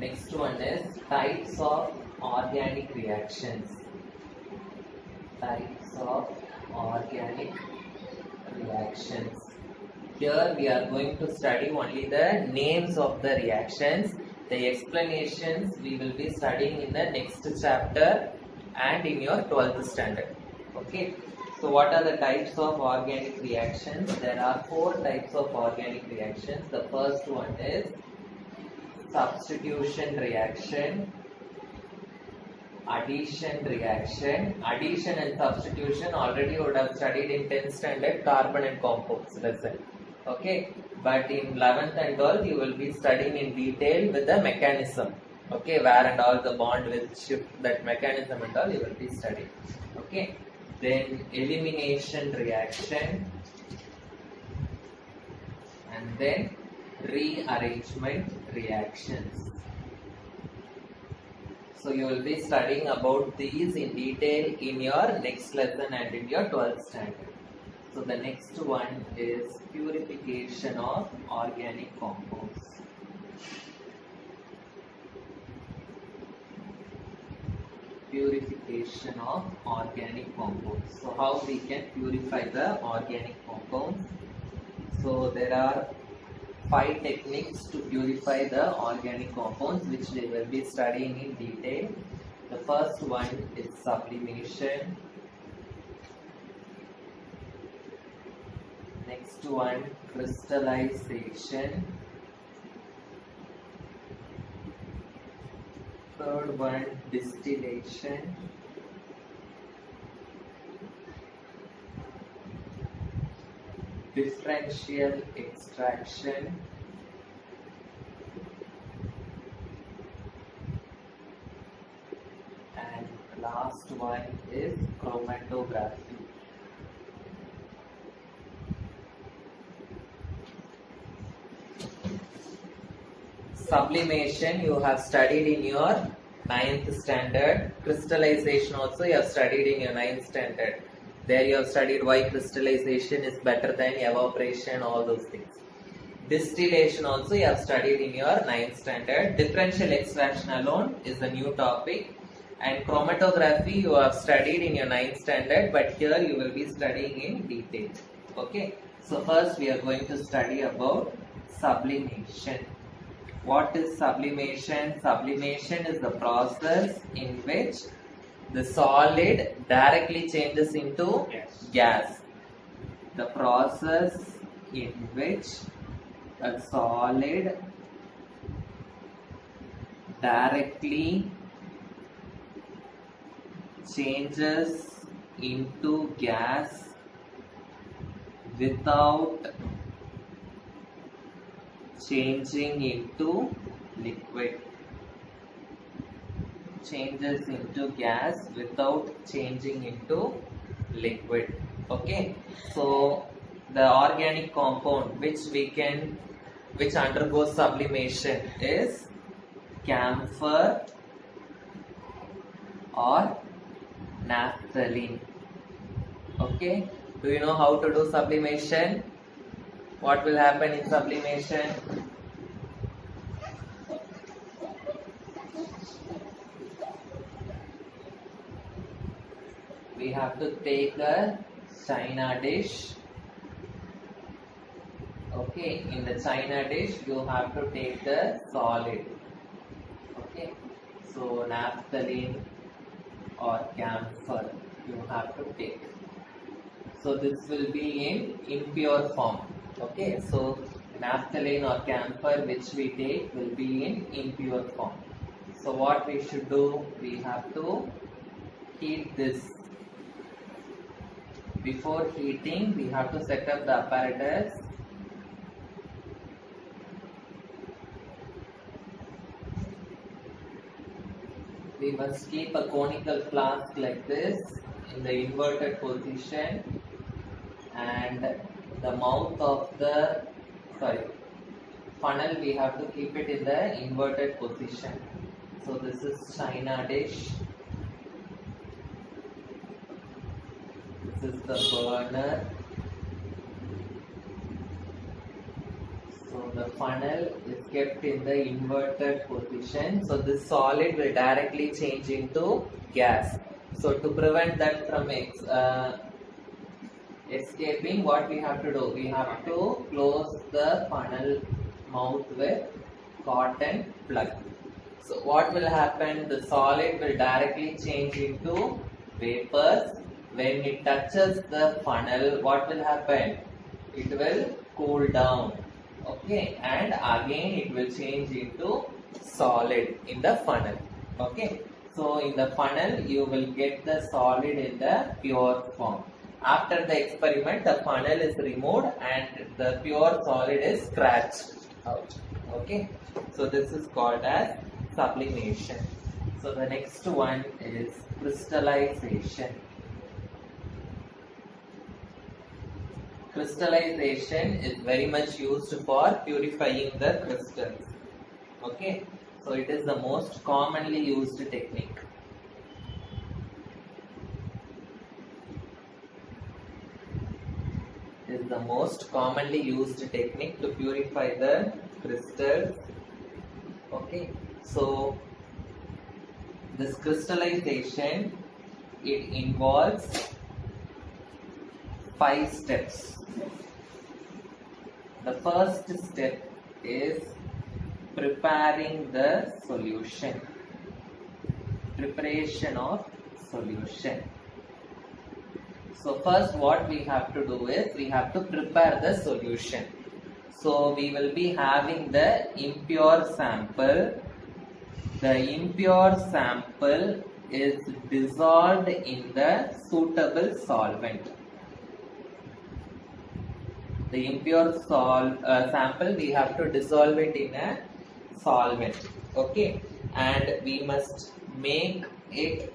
Next one is types of organic reactions. Types of organic reactions. Here we are going to study only the names of the reactions. The explanations we will be studying in the next chapter and in your 12th standard. Okay. So what are the types of organic reactions? There are 4 types of organic reactions. The first one is substitution reaction, addition reaction. Addition and substitution already you would have studied in 10th standard carbon and compounds lesson. Okay, but in 11th and 12th you will be studying in detail with the mechanism. Okay, where and all the bond will shift, that mechanism and all you will be studying. Okay, then elimination reaction, and then rearrangement reactions. So you will be studying about these in detail in your next lesson and in your 12th standard. So the next one is purification of organic compounds. Purification of organic compounds. So how we can purify the organic compounds? So there are 5 techniques to purify the organic compounds which we will be studying in detail. The first one is sublimation. Next one, crystallization. Third one, distillation. Differential extraction. And last one is chromatography. Sublimation you have studied in your 9th standard. Crystallization also you have studied in your 9th standard. There you have studied why crystallization is better than evaporation, all those things. Distillation also you have studied in your 9th standard. Differential extraction alone is a new topic. And chromatography you have studied in your 9th standard, but here you will be studying in detail. Okay. So first we are going to study about sublimation. What is sublimation? Sublimation is the process in which the solid directly changes into gas. The process in which a solid directly changes into gas without changing into liquid. Changes into gas without changing into liquid. Okay, so the organic compound which undergoes sublimation is camphor or naphthalene. Okay, do you know how to do sublimation? What will happen in sublimation? We have to take a china dish. Okay, in the china dish you have to take the solid. Okay, so naphthalene or camphor you have to take. So this will be in impure form. Okay, so naphthalene or camphor which we take will be in impure form. So what we should do? We have to heat this. Before heating, we have to set up the apparatus. We must keep a conical flask like this in the inverted position, and the mouth of the funnel we have to keep it in the inverted position. So this is china dish. This is the burner. So the funnel is kept in the inverted position. So this solid will directly change into gas. So to prevent that from escaping, what we have to do? We have to close the funnel mouth with cotton plug. So what will happen? The solid will directly change into vapors. When it touches the funnel, what will happen? It will cool down. Okay, and again it will change into solid in the funnel. Okay, so in the funnel you will get the solid in the pure form. After the experiment, the funnel is removed and the pure solid is scratched out. Okay, so this is called as sublimation. So the next one is crystallization. Crystallization is very much used for purifying the crystals. Okay, so it is the most commonly used technique. It is the most commonly used technique to purify the crystals. Okay, so this crystallization, it involves 5 steps. The first step is preparing the solution. Preparation of solution. So first what we have to do is we have to prepare the solution. So we will be having the impure sample. The impure sample is dissolved in the suitable solvent. The impure sample, we have to dissolve it in a solvent. Okay, and we must make it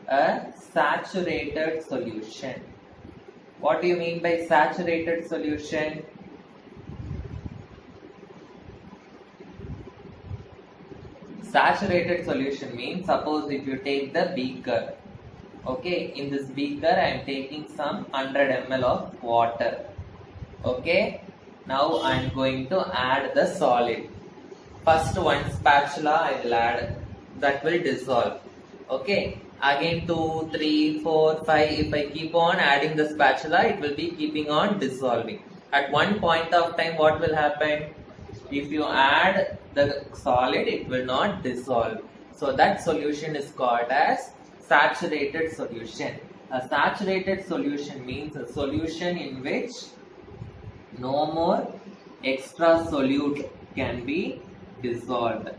a saturated solution. What do you mean by saturated solution? Saturated solution means, suppose if you take the beaker. Okay, in this beaker I am taking some 100 ml of water. Okay, now I am going to add the solid. First one spatula I will add, that will dissolve. Okay, again 2, 3, 4, 5, if I keep on adding the spatula, it will be keeping on dissolving. At one point of time, what will happen? If you add the solid, it will not dissolve. So that solution is called as saturated solution. A saturated solution means a solution in which no more extra solute can be dissolved.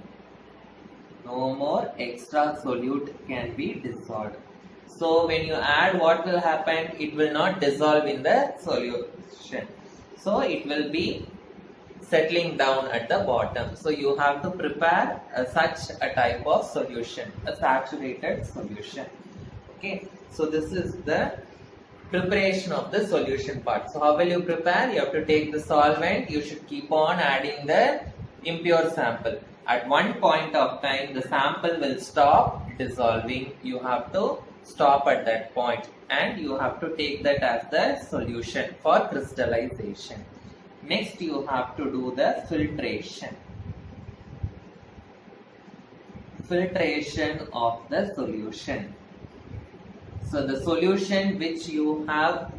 No more extra solute can be dissolved. So when you add, what will happen? It will not dissolve in the solution. So it will be settling down at the bottom. So you have to prepare such a type of solution, a saturated solution. Okay, so this is the preparation of the solution part. So how will you prepare? You have to take the solvent, you should keep on adding the impure sample. At one point of time, the sample will stop dissolving. You have to stop at that point and you have to take that as the solution for crystallization. Next, you have to do the filtration. Filtration of the solution. So the solution which you have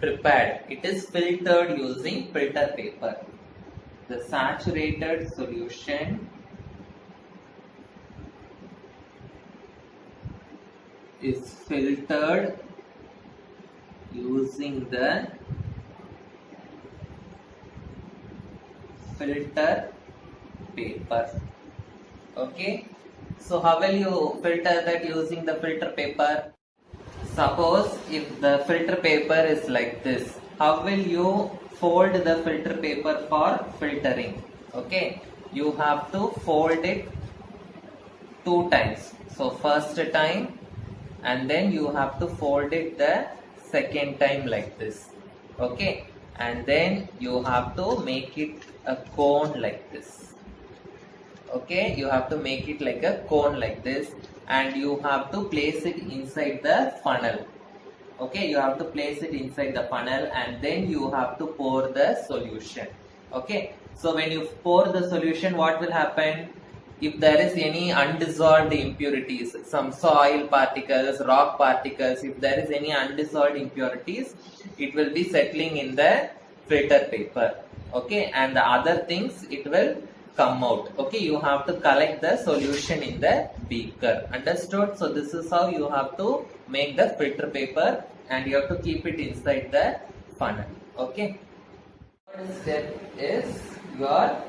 prepared, it is filtered using filter paper. The saturated solution is filtered using the filter paper. Okay, so how will you filter that using the filter paper? Suppose if the filter paper is like this, how will you fold the filter paper for filtering? Okay, you have to fold it 2 times. So first time and then you have to fold it the second time like this. Okay, and then you have to make it a cone like this. Okay, you have to make it like a cone like this and you have to place it inside the funnel. Okay, you have to place it inside the funnel and then you have to pour the solution. Okay, So when you pour the solution, what will happen? If there is any undissolved impurities, some soil particles, rock particles, if there is any undissolved impurities, it will be settling in the filter paper. Okay, and the other things it will come out. Okay, you have to collect the solution in the beaker. Understood? So this is how you have to make the filter paper, and you have to keep it inside the funnel. Okay. Third step is your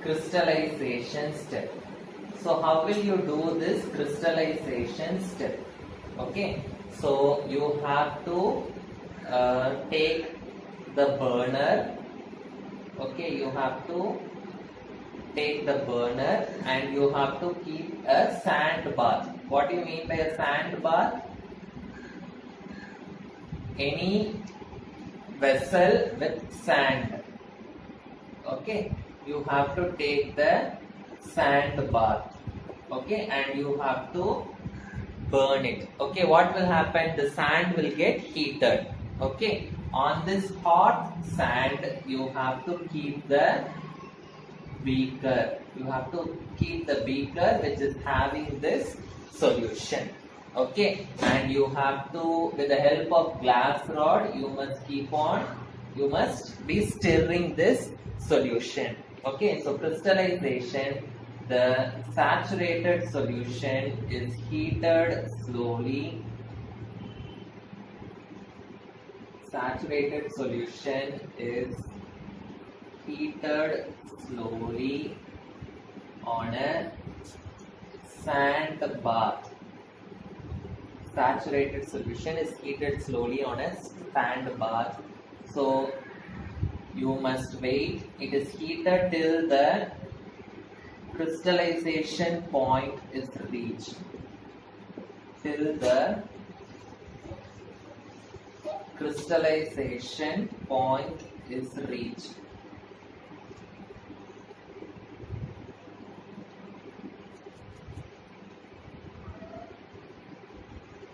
crystallization step. So how will you do this crystallization step? Okay, so you have to take the burner. Okay, you have to take the burner and you have to keep a sand bath. What do you mean by a sand bath? Any vessel with sand. Okay, you have to take the sand bath. Okay, and you have to burn it. Okay, what will happen? The sand will get heated. Okay, on this hot sand you have to keep the beaker. You have to keep the beaker which is having this solution. Okay, and you have to, with the help of glass rod, you must be stirring this solution. Okay, so crystallization, the saturated solution is heated slowly. Saturated solution is heated slowly on a sand bath. Saturated solution is heated slowly on a sand bath. So you must wait. It is heated till the crystallization point is reached. Till the crystallization point is reached.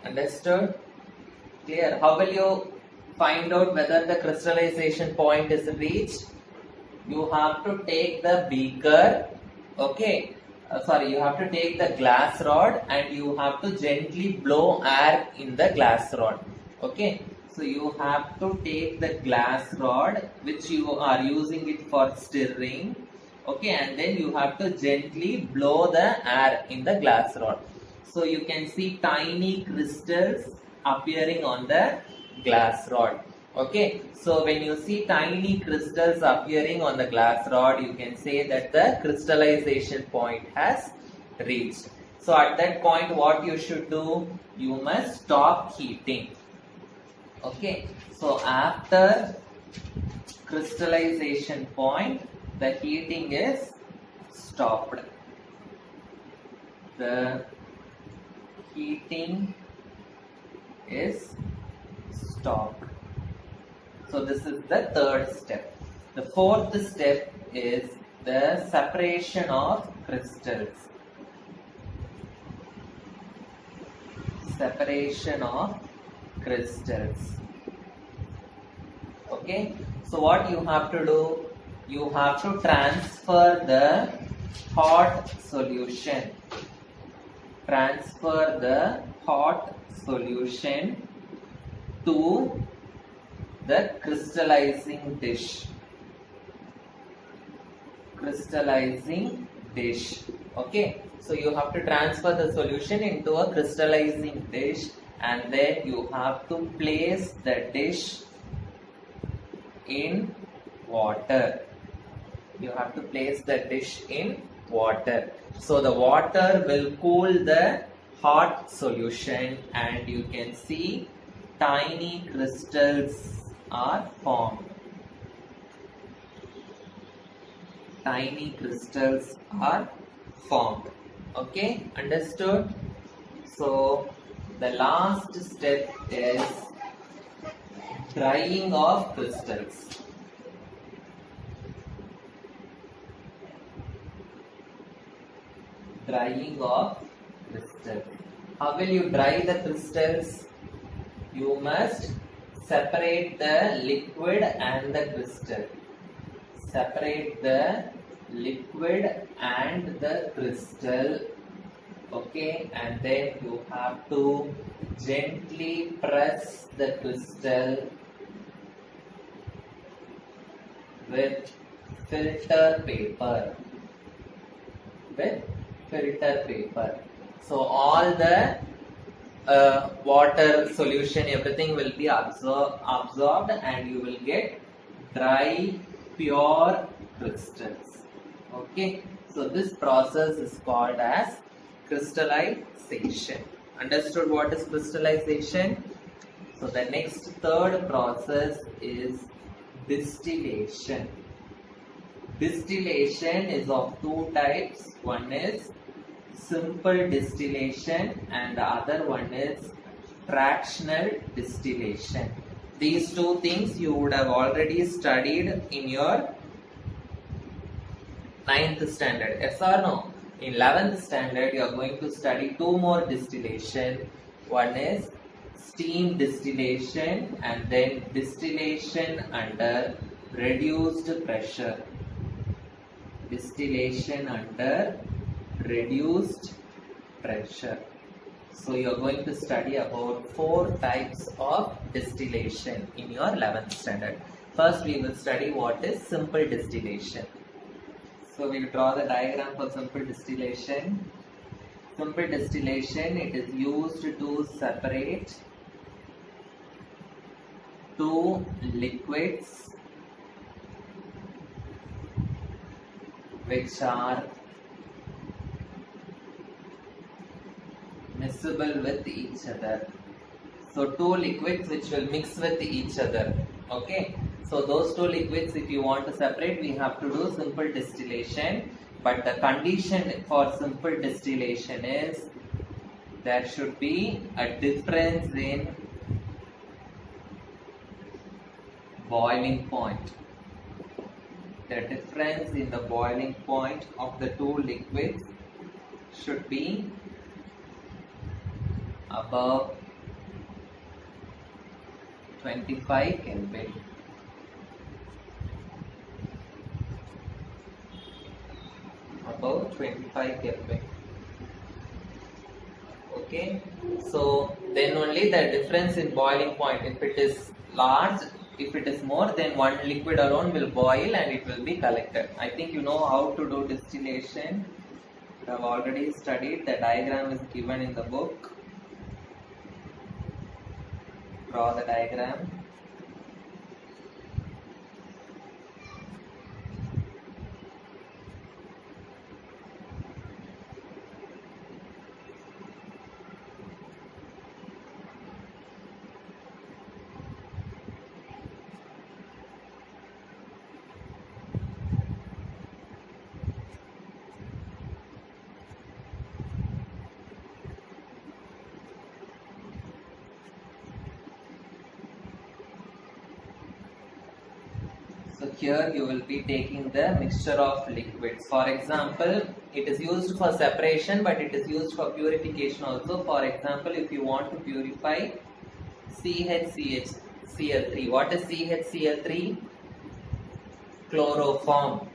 Understood? Clear? How will you find out whether the crystallization point is reached? You have to take the beaker, okay, you have to take the glass rod and you have to gently blow air in the glass rod. Okay, so you have to take the glass rod which you are using it for stirring, okay, and then you have to gently blow the air in the glass rod. So you can see tiny crystals appearing on the glass rod. Okay, so when you see tiny crystals appearing on the glass rod, you can say that the crystallization point has reached. So at that point, what you should do? You must stop heating. Okay, so after crystallization point, the heating is stopped. The heating is stopped. So this is the third step. The fourth step is the separation of crystals. Separation of crystals. Okay, so what you have to do? You have to transfer the hot solution. Transfer the hot solution to the crystallizing dish. Crystallizing dish. Okay, so you have to transfer the solution into a crystallizing dish, and then you have to place the dish in water. You have to place the dish in water. So the water will cool the hot solution and you can see tiny crystals are formed. Tiny crystals are formed. Okay, understood? So the last step is drying of crystals. Drying of crystals. How will you dry the crystals? You must separate the liquid and the crystal. separate the liquid and the crystal. Okay, and then you have to gently press the crystal with filter paper. So all the water solution, everything will be absorbed and you will get dry pure crystals. Okay, so this process is called as crystallization. Understood what is crystallization? So the next third process is distillation. Distillation is of two types. One is simple distillation and the other one is fractional distillation. These two things you would have already studied in your 9th standard. Yes or no? In 11th standard you are going to study two more distillation. One is steam distillation and then distillation under reduced pressure. Distillation under reduced pressure. So you are going to study about 4 types of distillation in your 11th standard. First we will study what is simple distillation. So we will draw the diagram for simple distillation. Simple distillation, it is used to separate two liquids which are miscible with each other. So two liquids which will mix with each other. Okay, so those two liquids, if you want to separate, we have to do simple distillation. But the condition for simple distillation is there should be a difference in boiling point. The difference in the boiling point of the two liquids should be above 25 Kelvin. Above 25 Kelvin. Okay, so then only the difference in boiling point, if it is large, if it is more, then one liquid alone will boil and it will be collected. I think you know how to do distillation. You have already studied. The diagram is given in the book. Draw the diagram. So here you will be taking the mixture of liquids. For example, it is used for separation, but it is used for purification also. For example, if you want to purify CHCl3. What is CHCl3? Chloroform.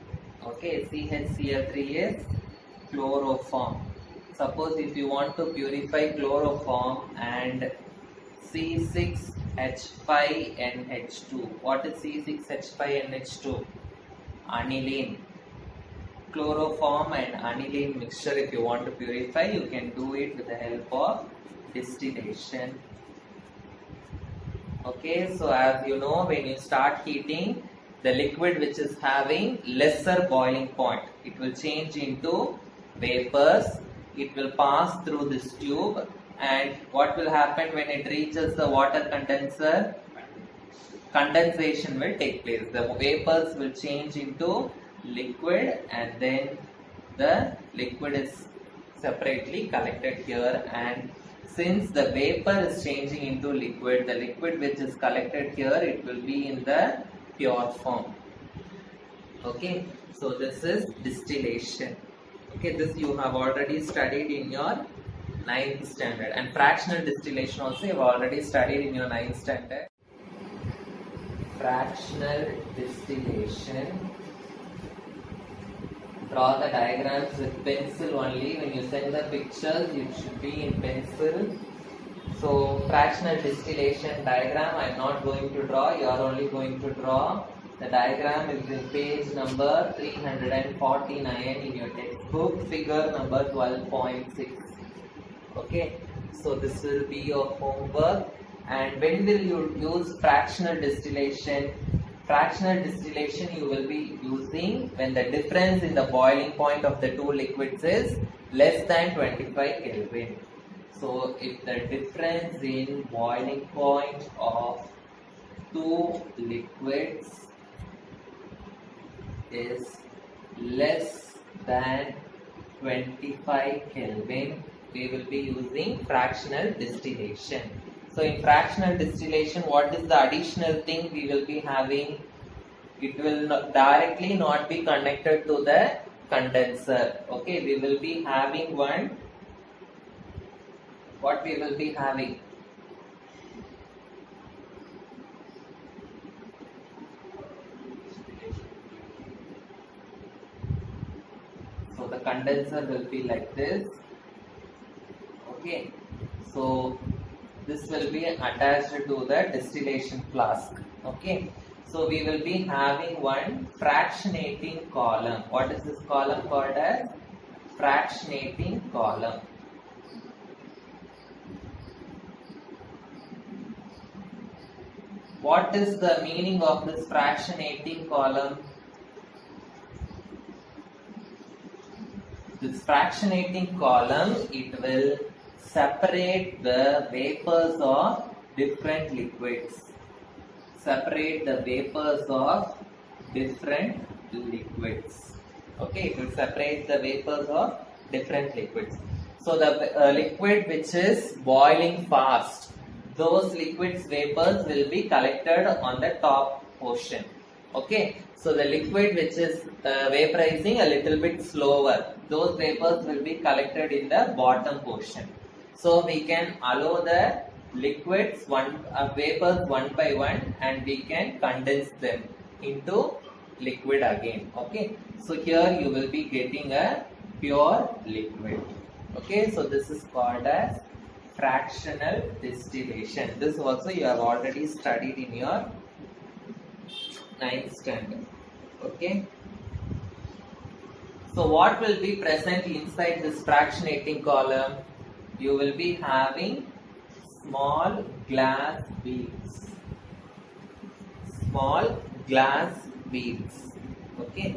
Okay, CHCl3 is chloroform. Suppose if you want to purify chloroform and C6H5NH2. What is C6H5NH2? Aniline. Chloroform and aniline mixture, if you want to purify, you can do it with the help of distillation. Okay, so as you know, when you start heating, the liquid which is having lesser boiling point, it will change into vapors. It will pass through this tube. And what will happen when it reaches the water condenser? Condensation will take place. The vapors will change into liquid and then the liquid is separately collected here. And since the vapor is changing into liquid, the liquid which is collected here, it will be in the pure form. Okay, so this is distillation. Okay, this you have already studied in your 9th standard, and fractional distillation also you have already studied in your 9th standard. Fractional distillation Draw the diagrams with pencil only. When you send the pictures, it should be in pencil. So fractional distillation diagram I am not going to draw, you are only going to draw. The diagram is in page number 349 in your textbook, figure number 12.6. Okay, so this will be your homework. And when will you use fractional distillation? Fractional distillation you will be using when the difference in the boiling point of the two liquids is less than 25 Kelvin. So if the difference in boiling point of two liquids is less than 25 Kelvin, we will be using fractional distillation. So in fractional distillation, what is the additional thing we will be having? It will directly not be connected to the condenser. Okay, we will be having one. What we will be having? So the condenser will be like this. Okay, so this will be attached to the distillation flask. Okay, so we will be having one fractionating column. What is this column called as? Fractionating column. What is the meaning of this fractionating column? This fractionating column, it will separate the vapors of different liquids. Separate the vapors of different liquids. Okay, it will separate the vapors of different liquids. So the liquid which is boiling fast, those liquids vapors will be collected on the top portion. Okay, so the liquid which is vaporizing a little bit slower, those vapors will be collected in the bottom portion. So we can allow the liquids vapors one by one, and we can condense them into liquid again. Okay, so here you will be getting a pure liquid. Okay, so this is called as fractional distillation. This also you have already studied in your 9th standard. Okay, so what will be present inside this fractionating column? You will be having small glass beads. Small glass beads. Okay,